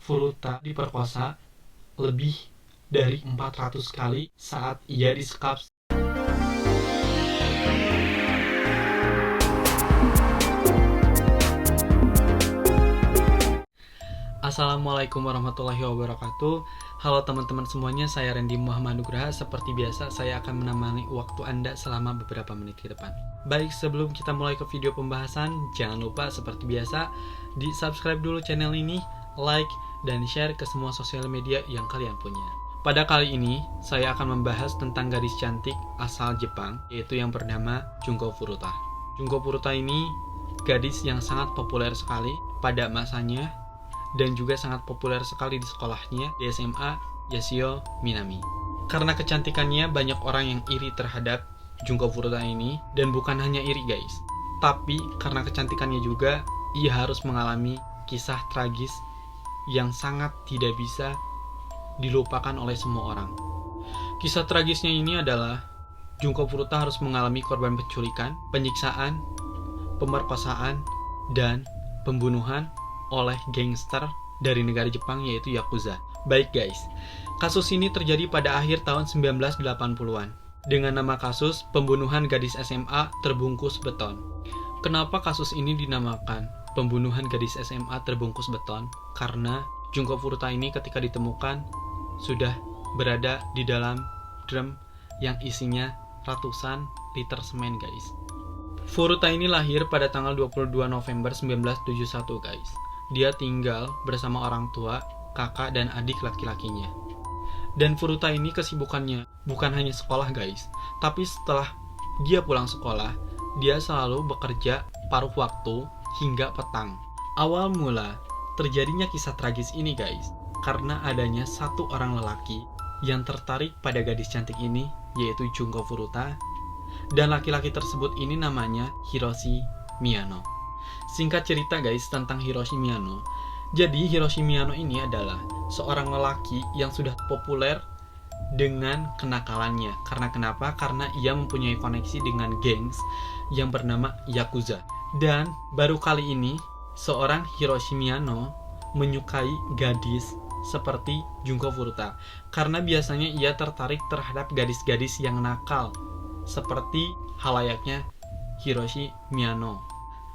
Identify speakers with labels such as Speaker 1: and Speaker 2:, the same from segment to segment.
Speaker 1: Furuta diperkosa lebih dari 400 kali saat ia disekap. Assalamualaikum warahmatullahi wabarakatuh. Halo teman-teman semuanya, saya Randy Muhammad Nugraha. Seperti biasa, saya akan menemani waktu Anda selama beberapa menit ke depan. Baik, sebelum kita mulai ke video pembahasan, jangan lupa seperti biasa, di subscribe dulu channel ini, like, dan share ke semua sosial media yang kalian punya. Pada kali ini, saya akan membahas tentang gadis cantik asal Jepang, yaitu yang bernama Junko Furuta. Junko Furuta ini gadis yang sangat populer sekali pada masanya, dan juga sangat populer sekali di sekolahnya di SMA Yashio Minami. Karena kecantikannya, banyak orang yang iri terhadap Junko Furuta ini, dan bukan hanya iri guys, tapi karena kecantikannya juga ia harus mengalami kisah tragis yang sangat tidak bisa dilupakan oleh semua orang. Kisah tragisnya ini adalah Junko Furuta harus mengalami korban penculikan, penyiksaan, pemerkosaan, dan pembunuhan oleh gangster dari negara Jepang, yaitu Yakuza. Baik guys, kasus ini terjadi pada akhir tahun 1980-an dengan nama kasus pembunuhan gadis SMA terbungkus beton. Kenapa kasus ini dinamakan pembunuhan gadis SMA terbungkus beton? Karena Junko Furuta ini ketika ditemukan sudah berada di dalam drum yang isinya ratusan liter semen guys. Furuta ini lahir pada tanggal 22 November 1971 guys. Dia tinggal bersama orang tua, kakak, dan adik laki-lakinya. Dan Furuta ini kesibukannya bukan hanya sekolah guys, tapi setelah dia pulang sekolah, dia selalu bekerja paruh waktu hingga petang. Awal mula terjadinya kisah tragis ini guys, karena adanya satu orang lelaki yang tertarik pada gadis cantik ini, yaitu Junko Furuta, dan laki-laki tersebut ini namanya Hiroshi Miyano. Singkat cerita guys tentang Hiroshi Miyano. Jadi Hiroshi Miyano ini adalah seorang lelaki yang sudah populer dengan kenakalannya. Karena kenapa? Karena ia mempunyai koneksi dengan gengs yang bernama Yakuza. Dan baru kali ini seorang Hiroshi Miyano menyukai gadis seperti Junko Furuta. Karena biasanya ia tertarik terhadap gadis-gadis yang nakal, seperti halayaknya Hiroshi Miyano.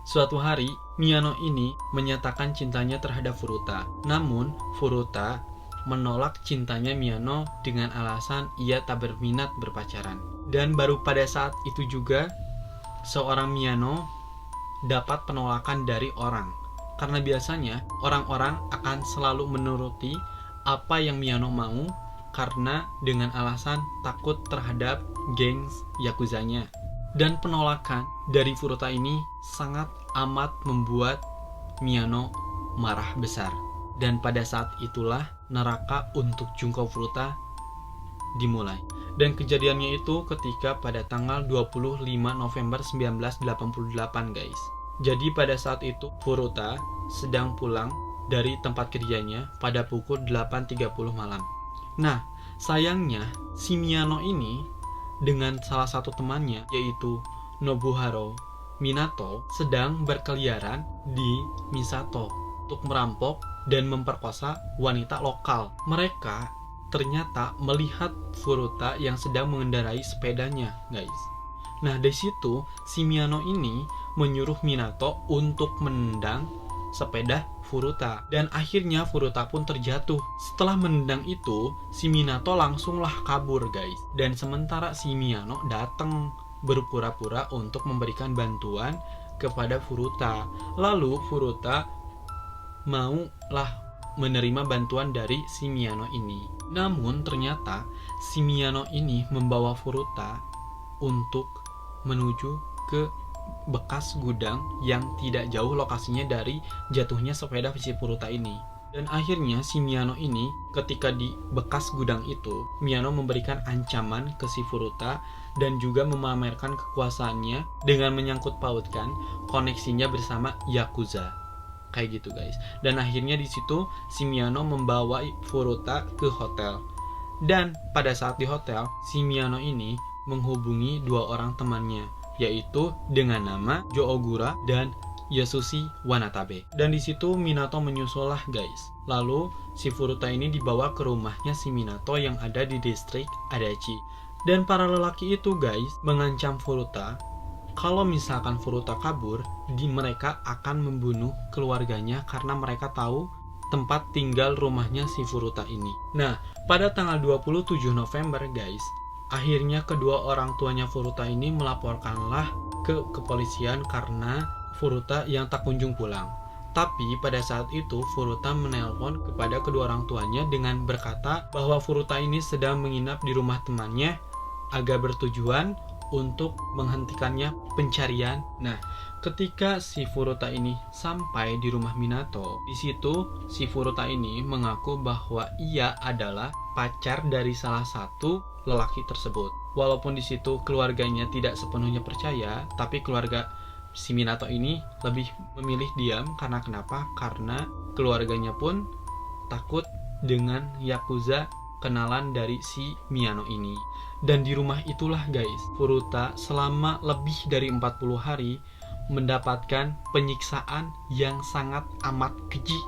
Speaker 1: Suatu hari, Miyano ini menyatakan cintanya terhadap Furuta. Namun, Furuta menolak cintanya Miyano dengan alasan ia tak berminat berpacaran. Dan baru pada saat itu juga, seorang Miyano dapat penolakan dari orang. Karena biasanya, orang-orang akan selalu menuruti apa yang Miyano mau, karena dengan alasan takut terhadap gengs Yakuzanya. Dan penolakan dari Furuta ini sangat amat membuat Miyano marah besar. Dan pada saat itulah neraka untuk Junko Furuta dimulai. Dan kejadiannya itu ketika pada tanggal 25 November 1988 guys. Jadi pada saat itu Furuta sedang pulang dari tempat kerjanya pada pukul 8.30 malam. Nah, sayangnya si Miyano ini dengan salah satu temannya, yaitu Nobuhiro Minato, sedang berkeliaran di Misato untuk merampok dan memperkosa wanita lokal. Mereka ternyata melihat Furuta yang sedang mengendarai sepedanya guys. Nah, dari situ si Miyano ini menyuruh Minato untuk menendang sepeda Furuta, dan akhirnya Furuta pun terjatuh. Setelah menendang itu, si Minato langsunglah kabur guys. Dan sementara si Miyano datang berpura-pura untuk memberikan bantuan kepada Furuta. Lalu Furuta maulah menerima bantuan dari si Miyano ini. Namun ternyata si Miyano ini membawa Furuta untuk menuju ke bekas gudang yang tidak jauh lokasinya dari jatuhnya sepeda si Furuta ini. Dan akhirnya si Miyano ini ketika di bekas gudang itu, Miyano memberikan ancaman ke si Furuta dan juga memamerkan kekuasaannya dengan menyangkut pautkan koneksinya bersama Yakuza. Kayak gitu guys. Dan akhirnya di situ si Miyano membawa Furuta ke hotel. Dan pada saat di hotel, si Miyano ini menghubungi dua orang temannya, yaitu dengan nama Jo Ogura dan Yasushi Wanatabe. Dan di situ Minato menyusul lah guys. Lalu si Furuta ini dibawa ke rumahnya si Minato yang ada di distrik Adachi. Dan para lelaki itu guys mengancam Furuta kalau misalkan Furuta kabur, mereka akan membunuh keluarganya karena mereka tahu tempat tinggal rumahnya si Furuta ini. Nah, pada tanggal 27 November guys, akhirnya kedua orang tuanya Furuta ini melaporkanlah ke kepolisian karena Furuta yang tak kunjung pulang. Tapi pada saat itu Furuta menelpon kepada kedua orang tuanya dengan berkata bahwa Furuta ini sedang menginap di rumah temannya agar bertujuan untuk menghentikannya pencarian. Nah, ketika si Furuta ini sampai di rumah Minato, di situ si Furuta ini mengaku bahwa ia adalah pacar dari salah satu lelaki tersebut. Walaupun di situ keluarganya tidak sepenuhnya percaya, tapi keluarga si Minato ini lebih memilih diam. Karena kenapa? Karena keluarganya pun takut dengan Yakuza kenalan dari si Miyano ini. Dan di rumah itulah guys, Furuta selama lebih dari 40 hari mendapatkan penyiksaan yang sangat amat keji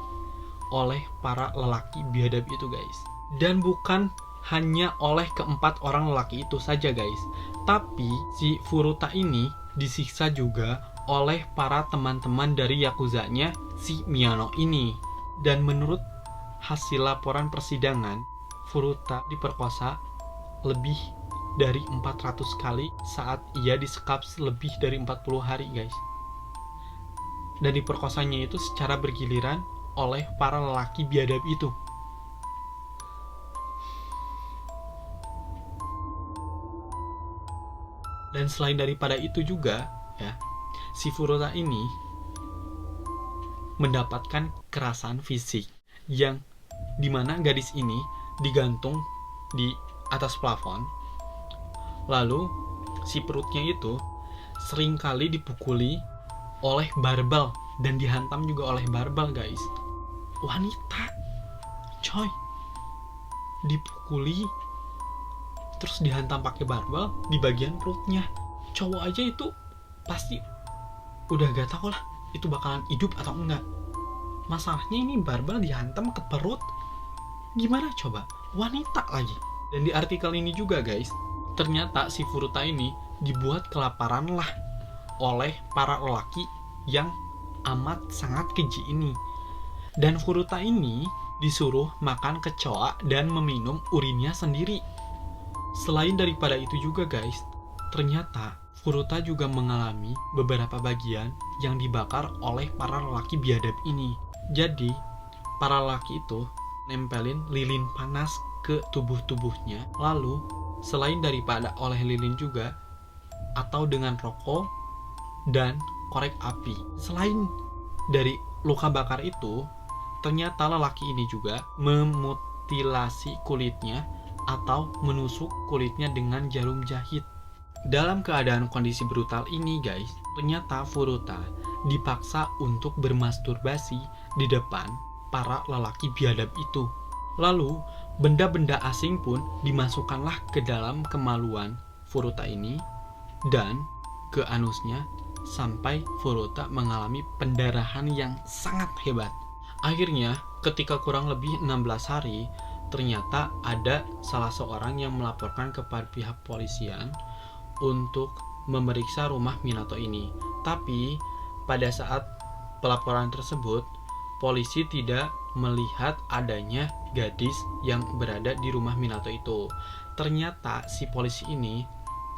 Speaker 1: oleh para lelaki biadab itu guys. Dan bukan hanya oleh keempat orang lelaki itu saja guys, tapi si Furuta ini disiksa juga oleh para teman-teman dari Yakuzanya si Miyano ini. Dan menurut hasil laporan persidangan, Furuta diperkosa lebih dari 400 kali saat ia disekap lebih dari 40 hari guys. Dan diperkosanya itu secara bergiliran oleh para lelaki biadab itu. Dan selain daripada itu juga ya, si Furuta ini mendapatkan kekerasan fisik yang dimana gadis ini digantung di atas plafon. Lalu si perutnya itu seringkali dipukuli oleh barbel dan dihantam juga oleh barbel guys. Wanita coy dipukuli terus dihantam pakai barbel di bagian perutnya. Cowok aja itu pasti udah gak tau lah itu bakalan hidup atau enggak. Masalahnya ini barbel dihantam ke perut, gimana coba, wanita lagi. Dan di artikel ini juga guys, ternyata si Furuta ini dibuat kelaparan lah oleh para lelaki yang amat sangat keji ini. Dan Furuta ini disuruh makan kecoa dan meminum urinnya sendiri. Selain daripada itu juga guys, ternyata Furuta juga mengalami beberapa bagian yang dibakar oleh para lelaki biadab ini. Jadi, para lelaki itu nempelin lilin panas ke tubuh-tubuhnya. Lalu, selain daripada oleh lilin juga, atau dengan rokok dan korek api. Selain dari luka bakar itu, ternyata lelaki ini juga memutilasi kulitnya atau menusuk kulitnya dengan jarum jahit. Dalam keadaan kondisi brutal ini guys, ternyata Furuta dipaksa untuk bermasturbasi di depan para lelaki biadab itu. Lalu, benda-benda asing pun dimasukkanlah ke dalam kemaluan Furuta ini dan ke anusnya sampai Furuta mengalami pendarahan yang sangat hebat. Akhirnya, ketika kurang lebih 16 hari, ternyata ada salah seorang yang melaporkan kepada pihak polisian untuk memeriksa rumah Minato ini. Tapi pada saat pelaporan tersebut, polisi tidak melihat adanya gadis yang berada di rumah Minato itu. Ternyata si polisi ini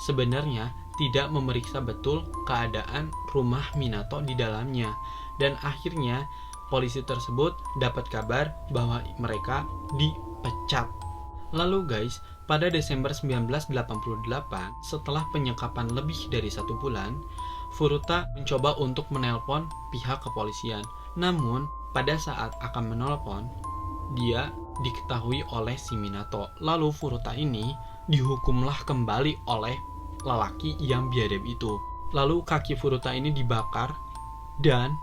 Speaker 1: sebenarnya tidak memeriksa betul keadaan rumah Minato di dalamnya. Dan akhirnya polisi tersebut dapat kabar bahwa mereka dipecat. Lalu guys, pada Desember 1988, setelah penyekapan lebih dari 1 bulan, Furuta mencoba untuk menelpon pihak kepolisian. Namun, pada saat akan menelpon, dia diketahui oleh si Minato. Lalu Furuta ini dihukumlah kembali oleh lelaki yang biadab itu. Lalu kaki Furuta ini dibakar dan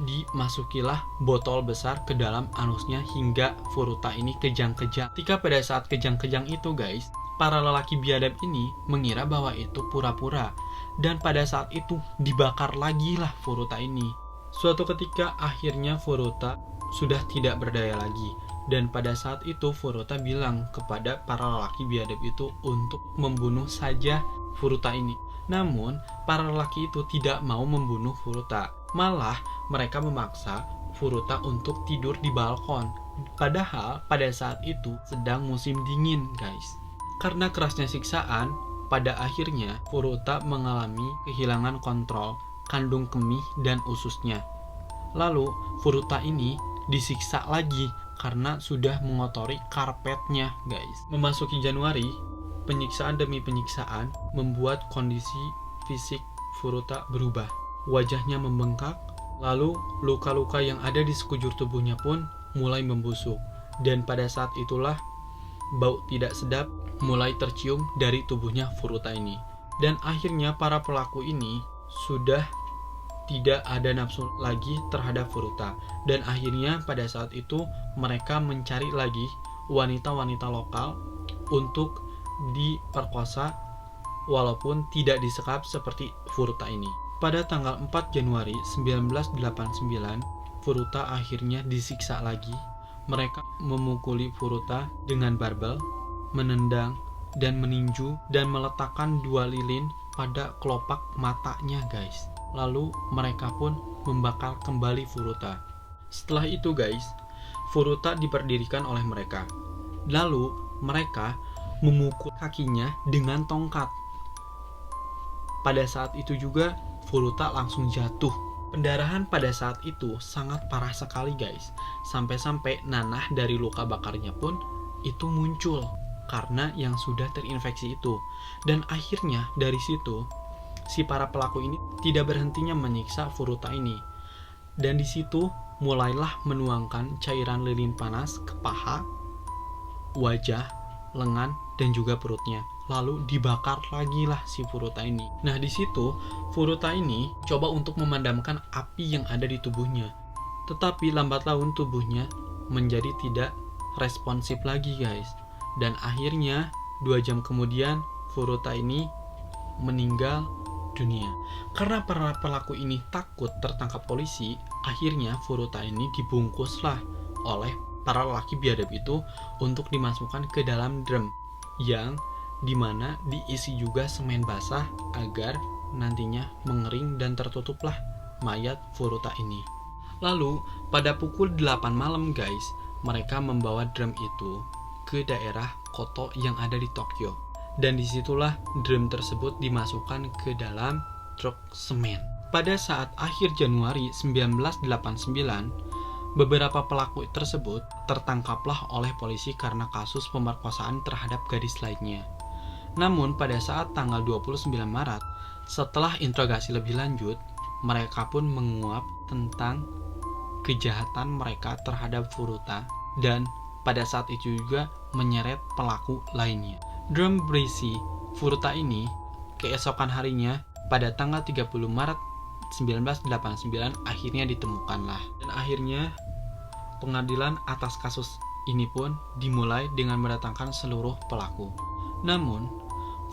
Speaker 1: dimasukilah botol besar ke dalam anusnya hingga Furuta ini kejang-kejang. Ketika pada saat kejang-kejang itu guys, para lelaki biadab ini mengira bahwa itu pura-pura. Dan pada saat itu dibakar lagi lah Furuta ini. Suatu ketika akhirnya Furuta sudah tidak berdaya lagi, dan pada saat itu Furuta bilang kepada para lelaki biadab itu untuk membunuh saja Furuta ini. Namun para lelaki itu tidak mau membunuh Furuta, malah mereka memaksa Furuta untuk tidur di balkon. Padahal pada saat itu sedang musim dingin, guys. Karena kerasnya siksaan, pada akhirnya Furuta mengalami kehilangan kontrol kandung kemih dan ususnya. Lalu Furuta ini disiksa lagi karena sudah mengotori karpetnya, guys. Memasuki Januari, penyiksaan demi penyiksaan membuat kondisi fisik Furuta berubah. Wajahnya membengkak, lalu luka-luka yang ada di sekujur tubuhnya pun mulai membusuk. Dan pada saat itulah bau tidak sedap mulai tercium dari tubuhnya Furuta ini. Dan akhirnya para pelaku ini sudah tidak ada nafsu lagi terhadap Furuta. Dan akhirnya pada saat itu mereka mencari lagi wanita-wanita lokal untuk diperkosa walaupun tidak disekap seperti Furuta ini. Pada tanggal 4 Januari 1989, Furuta akhirnya disiksa lagi. Mereka memukuli Furuta dengan barbel, menendang, dan meninju, dan meletakkan 2 lilin pada kelopak matanya, guys. Lalu mereka pun membakar kembali Furuta. Setelah itu, guys, Furuta diberdirikan oleh mereka. Lalu mereka memukul kakinya dengan tongkat. Pada saat itu juga Furuta langsung jatuh. Pendarahan pada saat itu sangat parah sekali, guys. Sampai-sampai nanah dari luka bakarnya pun itu muncul karena yang sudah terinfeksi itu. Dan akhirnya dari situ si para pelaku ini tidak berhentinya menyiksa Furuta ini. Dan di situ mulailah menuangkan cairan lilin panas ke paha, wajah, lengan, dan juga perutnya. Lalu dibakar lagi lah si Furuta ini. Nah, di situ Furuta ini coba untuk memadamkan api yang ada di tubuhnya. Tetapi lambat laun tubuhnya menjadi tidak responsif lagi, guys. Dan akhirnya 2 jam kemudian Furuta ini meninggal dunia. Karena para pelaku ini takut tertangkap polisi, akhirnya Furuta ini dibungkuslah oleh para lelaki biadab itu untuk dimasukkan ke dalam drum yang dimana diisi juga semen basah agar nantinya mengering dan tertutuplah mayat Furuta ini. Lalu pada pukul 8 malam, guys, mereka membawa drum itu ke daerah Koto yang ada di Tokyo. Dan disitulah drum tersebut dimasukkan ke dalam truk semen. Pada saat akhir Januari 1989, beberapa pelaku tersebut tertangkaplah oleh polisi karena kasus pemerkosaan terhadap gadis lainnya. Namun pada saat tanggal 29 Maret, setelah interogasi lebih lanjut, mereka pun menguap tentang kejahatan mereka terhadap Furuta dan pada saat itu juga menyeret pelaku lainnya. Drum berisi Furuta ini keesokan harinya pada tanggal 30 Maret 1989 akhirnya ditemukanlah. Dan akhirnya pengadilan atas kasus ini pun dimulai dengan mendatangkan seluruh pelaku. Namun,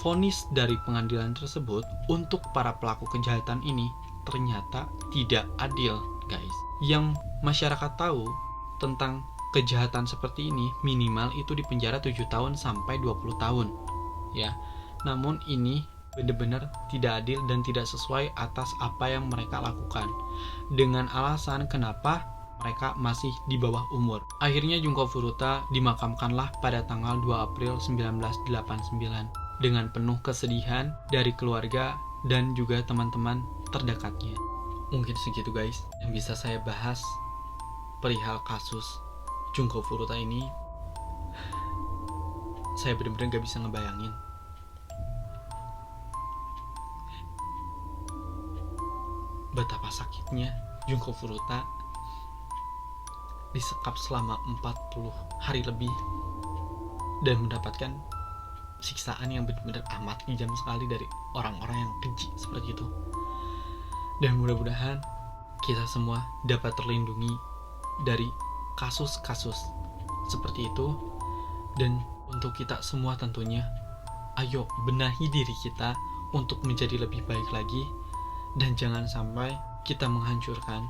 Speaker 1: vonis dari pengadilan tersebut untuk para pelaku kejahatan ini ternyata tidak adil, guys. Yang masyarakat tahu tentang kejahatan seperti ini minimal itu di penjara 7 tahun sampai 20 tahun ya. Namun ini benar-benar tidak adil dan tidak sesuai atas apa yang mereka lakukan dengan alasan kenapa mereka masih di bawah umur. Akhirnya Junko Furuta dimakamkanlah pada tanggal 2 April 1989 dengan penuh kesedihan dari keluarga dan juga teman-teman terdekatnya. Mungkin segitu, guys, yang bisa saya bahas perihal kasus Junko Furuta ini. Saya benar-benar gak bisa ngebayangin betapa sakitnya Junko Furuta disekap selama 40 hari lebih dan mendapatkan siksaan yang benar-benar amat kejam sekali dari orang-orang yang keji seperti itu. Dan mudah-mudahan kita semua dapat terlindungi dari kasus-kasus seperti itu. Dan untuk kita semua tentunya, ayo benahi diri kita untuk menjadi lebih baik lagi. Dan jangan sampai kita menghancurkan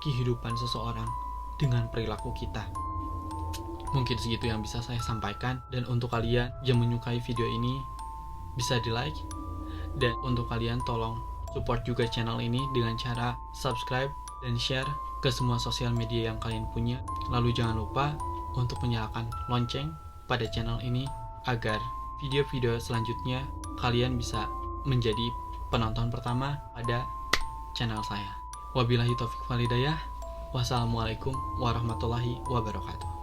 Speaker 1: kehidupan seseorang dengan perilaku kita. Mungkin segitu yang bisa saya sampaikan, dan untuk kalian yang menyukai video ini bisa di like, dan untuk kalian tolong support juga channel ini dengan cara subscribe dan share ke semua sosial media yang kalian punya. Lalu jangan lupa untuk menyalakan lonceng pada channel ini agar video-video selanjutnya kalian bisa menjadi penonton pertama pada channel saya. Wabillahi taufiq walhidayah. Wassalamualaikum warahmatullahi wabarakatuh.